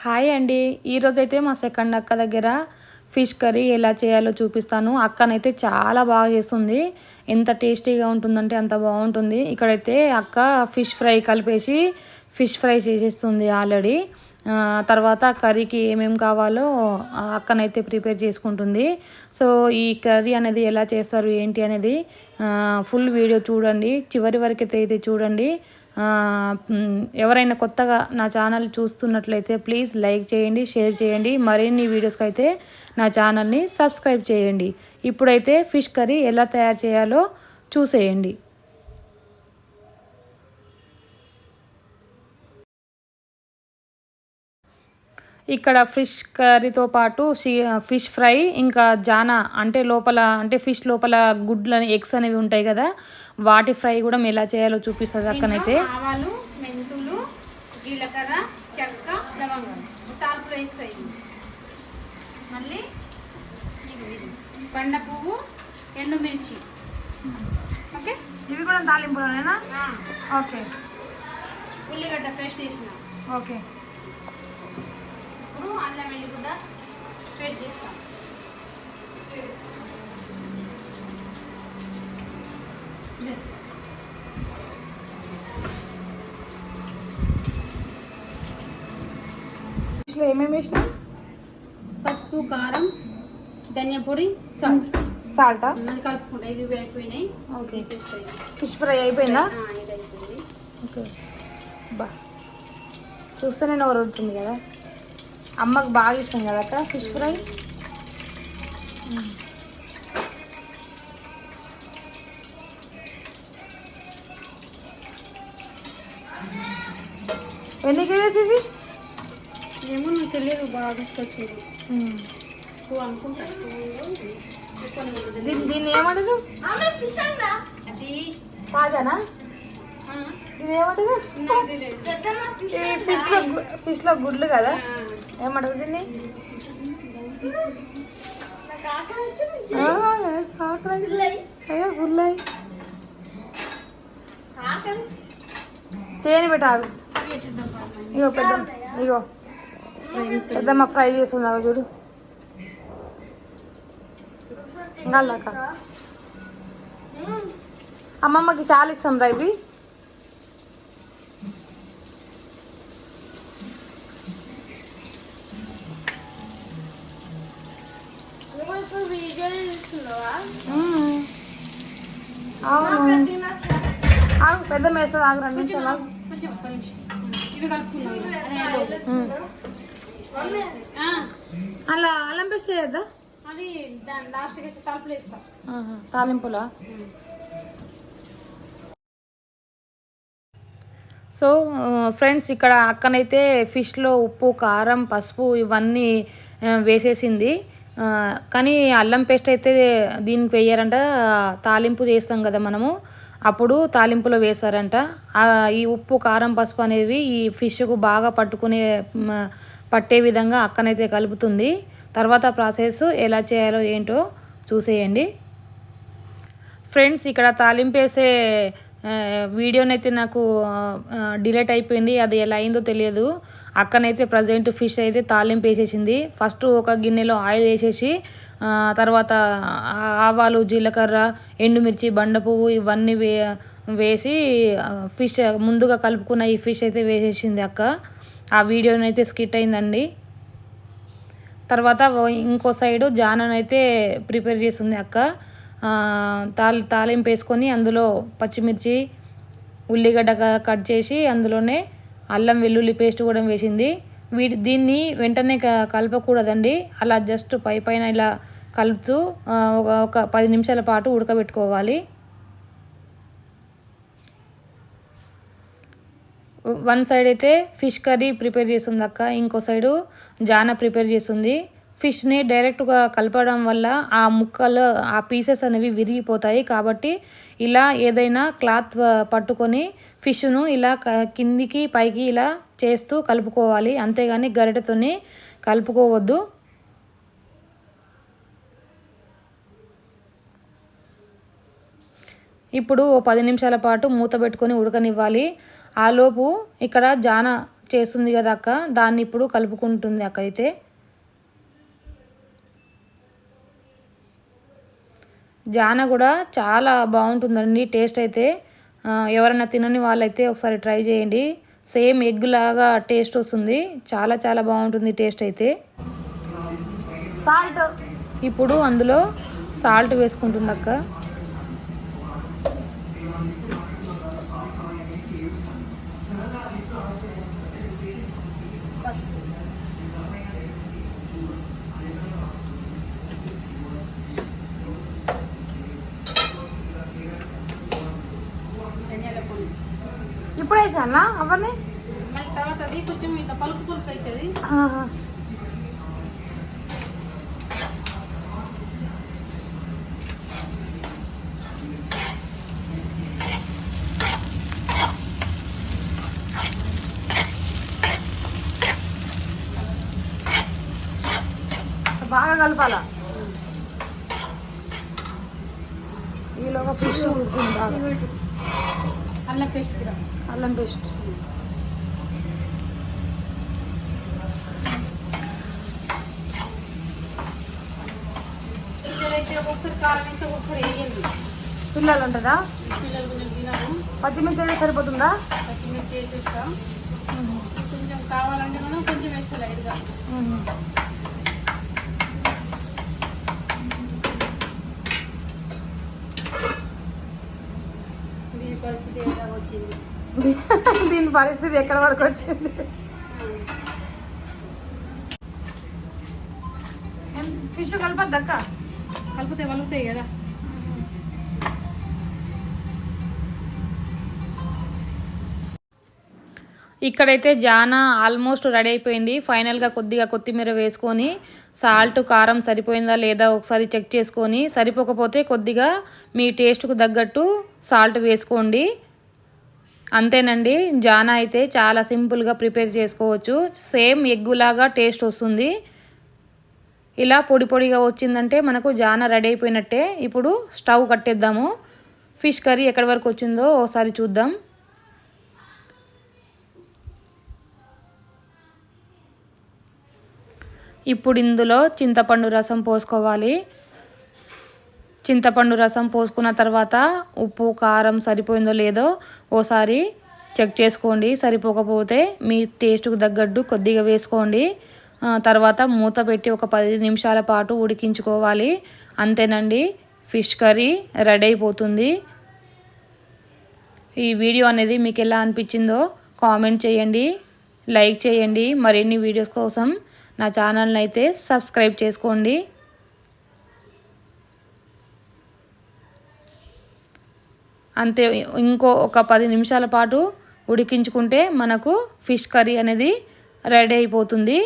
Hi అండి. ఈరోజైతే మా సెకండ్ అక్క దగ్గర ఫిష్ కర్రీ ఎలా చేయాలో చూపిస్తాను. అక్కనైతే చాలా బాగా చేస్తుంది. ఎంత టేస్టీగా ఉంటుందంటే అంత బాగుంటుంది. ఇక్కడైతే అక్క ఫిష్ ఫ్రై కలిపేసి ఫిష్ ఫ్రై చేసేస్తుంది ఆల్రెడీ. తర్వాత కర్రీకి ఏమేమి కావాలో అక్కనైతే ప్రిపేర్ చేసుకుంటుంది. సో ఈ కర్రీ అనేది ఎలా చేస్తారు ఏంటి అనేది ఫుల్ వీడియో చూడండి, చివరి వరకు అయితే చూడండి. ఎవరైనా కొత్తగా నా ఛానల్ చూస్తున్నట్లయితే ప్లీజ్ లైక్ చేయండి, షేర్ చేయండి. మరిన్ని వీడియోస్కి అయితే నా ఛానల్ని సబ్స్క్రైబ్ చేయండి. ఇప్పుడైతే ఫిష్ కర్రీ ఎలా తయారు చేయాలో చూసేయండి. ఇక్కడ ఫిష్ కర్రీతో పాటు ఫిష్ ఫ్రై, ఇంకా జానా అంటే లోపల అంటే ఫిష్ లోపల గుడ్లు ఎగ్స్ అనేవి ఉంటాయి కదా, వాటి ఫ్రై కూడా ఎలా చేయాలో చూపిస్తుంది అక్కనైతే. ఆవాలు, మెంతులు, జీలకర్ర, చెక్క, లవంగాలు తాల్పులో వేస్తాయి. మళ్ళీ బండ పువ్వు, ఎండుమిర్చి. ఓకే, ఇవి కూడా తాలింపులోనేనా? ఓకే. ఉల్లిగడ్డ పేస్ట్ చేసిన. ఓకే. ఇప్పుడు అల్లం వెల్లిగడ్డ పేస్ట్ చేస్తాం. ఏమేమి వేసినా? పసుపు, కారం, ధనియా పొడి, సాల్ట్. సాల్టా? అది కలుపుకుంటా. ఇది అయిపోయినాయి. ఓకే. ఫిష్ ఫ్రై అయిపోయిందా? ఇది అయిపోయింది. ఓకే. బా చూస్తేనే నోరు ఉంటుంది కదా. అమ్మకు బాగా ఇష్టం కదా అక్క ఫిష్ ఫ్రై. ఎన్ని కేజీస్ ఇవి? ఏమో నాకు తెలియదు, బాగా తీసుకొచ్చేది అనుకుంటా. దీన్ని ఏమంటారు? అది కాదనా? ఇది ఏమంటారు? ఫిష్ లో గుడ్లు కదా, ఏమంటారు దీన్ని? అయ్యో గుడ్లై చేయని పెట్టాగు. ఇగో పెద్దమ్మ ఫ్రై చేస్తుందా చూడు. ఇంకాక అమ్మమ్మకి చాలా ఇష్టం రా ఇవి. ఆగు, పెద్ద వేస్తుంది. ఆగు 2 నిమిషాలు ఆగు. అలా అల్లం పేస్ట్ చేయొద్దా? అది దాని లాస్ట్ వేసి తలుపులు వేస్తాం. తాలింపులా? సో ఫ్రెండ్స్, ఇక్కడ అక్కనైతే ఫిష్లో ఉప్పు, కారం, పసుపు ఇవన్నీ వేసేసింది. కానీ అల్లం పేస్ట్ అయితే దీనికి వేయరంట. తాలింపు చేస్తాం కదా మనము, అప్పుడు తాలింపులో వేస్తారంట. ఈ ఉప్పు, కారం, పసుపు అనేవి ఈ ఫిష్కు బాగా పట్టే విధంగా అక్కనైతే కలుపుతుంది. తర్వాత ప్రాసెస్ ఎలా చేయాలో ఏంటో చూసేయండి ఫ్రెండ్స్. ఇక్కడ తాలింపు వేసే వీడియోనైతే నాకు డిలీట్ అయిపోయింది, అది ఎలా అయిందో తెలియదు. అక్కనైతే ప్రజెంట్ ఫిష్ అయితే తాలింపు వేసేసింది. ఫస్ట్ ఒక గిన్నెలో ఆయిల్ వేసేసి తర్వాత ఆవాలు, జీలకర్ర, ఎండుమిర్చి, బండ పువ్వు ఇవన్నీ వేసి ఫిష్ ముందుగా కలుపుకున్న ఈ ఫిష్ అయితే వేసేసింది అక్క. ఆ వీడియోనైతే స్కిట్ అయిందండి. తర్వాత ఇంకో సైడు జాననైతే ప్రిపేర్ చేస్తుంది అక్క. తాలింపు వేసుకొని అందులో పచ్చిమిర్చి, ఉల్లిగడ్డ కట్ చేసి అందులోనే అల్లం వెల్లుల్లి పేస్ట్ కూడా వేసింది. దీన్ని వెంటనే కలపకూడదండి, అలా జస్ట్ పైన ఇలా కలుపుతూ ఒక 10 నిమిషాల పాటు ఉడకబెట్టుకోవాలి. వన్ సైడ్ అయితే ఫిష్ కర్రీ ప్రిపేర్ చేస్తుంది అక్క, ఇంకో సైడు జానా ప్రిపేర్ చేస్తుంది. ఫిష్ని డైరెక్ట్గా కలపడం వల్ల ఆ ముక్కలు, ఆ పీసెస్ అనేవి విరిగిపోతాయి. కాబట్టి ఇలా ఏదైనా క్లాత్ పట్టుకొని ఫిష్ను ఇలా కిందికి పైకి ఇలా చేస్తూ కలుపుకోవాలి, అంతేగాని గరిటెతోని కలుపుకోవద్దు. ఇప్పుడు 10 నిమిషాల పాటు మూత పెట్టుకొని ఉడకనివ్వాలి. ఆలోపు ఇక్కడ జానా చేస్తుంది కదా అక్క, దాన్ని ఇప్పుడు కలుపుకుంటుంది అక్క. అయితే జాన కూడా చాలా బాగుంటుందండి టేస్ట్ అయితే. ఎవరైనా తినని వాళ్ళైతే ఒకసారి ట్రై చేయండి. సేమ్ ఎగ్ లాగా టేస్ట్ వస్తుంది. చాలా చాలా బాగుంటుంది టేస్ట్ అయితే. సాల్ట్ ఇప్పుడు అందులో సాల్ట్ వేసుకుంటుంది అక్క. ఇప్పుడు వేసానా అవన్నీ మళ్ళీ తర్వాత అది కొంచెం ఇట్లా పలుకు పలుకు అవుతుంది. బాగా కలపాలా. ఈలోగా ఫిష్ ఉడుతుంది బాగా. అల్లం పేస్ట్ కూడా, అల్లం పేస్ట్ పిల్లలైతే ఒక్కొక్కసారి కారం వేస్తే ఒక్కొక్కసారి వేయండి. పిల్లలు ఉంటుందా? పిల్లలు కొంచెం తినరు. పచ్చిమిర్చి అయితే సరిపోతుందా? పచ్చిమిర్చి వేసేస్తాం. కొంచెం కావాలంటే మనం కొంచెం వేస్తాం లైట్గా. దీని పరిస్థితి ఎలా వచ్చింది? దీని పరిస్థితి ఎక్కడి వరకు వచ్చింది? ఫిష్ కలపద్దక్క, కలిపితే వలుగుతాయి కదా. ఇక్కడైతే జానా ఆల్మోస్ట్ రెడీ అయిపోయింది. ఫైనల్గా కొద్దిగా కొత్తిమీర వేసుకొని సాల్ట్ కారం సరిపోయిందా లేదా ఒకసారి చెక్ చేసుకొని, సరిపోకపోతే కొద్దిగా మీ టేస్ట్కు తగ్గట్టు సాల్ట్ వేసుకోండి. అంతేనండి, జానా అయితే చాలా సింపుల్గా ప్రిపేర్ చేసుకోవచ్చు. సేమ్ ఎగ్గులాగా టేస్ట్ వస్తుంది. ఇలా పొడి పొడిగా వచ్చిందంటే మనకు జానా రెడీ అయిపోయినట్టే. ఇప్పుడు స్టవ్ కట్టేద్దాము. ఫిష్ కర్రీ ఎక్కడి వరకు వచ్చిందో ఒకసారి చూద్దాం. ఇప్పుడు ఇందులో చింతపండు రసం పోసుకోవాలి. చింతపండు రసం పోసుకున్న తర్వాత ఉప్పు కారం సరిపోయిందో లేదో ఓసారి చెక్ చేసుకోండి. సరిపోకపోతే మీ టేస్ట్కు తగ్గట్టు కొద్దిగా వేసుకోండి. తర్వాత మూత పెట్టి ఒక 10 నిమిషాల పాటు ఉడికించుకోవాలి. అంతేనండి, ఫిష్ కర్రీ రెడీ అయిపోతుంది. ఈ వీడియో అనేది మీకు ఎలా అనిపించిందో కామెంట్ చేయండి, లైక్ చేయండి. మరిన్ని వీడియోస్ కోసం నా ఛానల్ని అయితే సబ్స్క్రైబ్ చేసుకోండి. అంతే, ఇంకో ఒక 10 నిమిషాల పాటు ఉడికించుకుంటే మనకు ఫిష్ కర్రీ అనేది రెడీ అయిపోతుంది.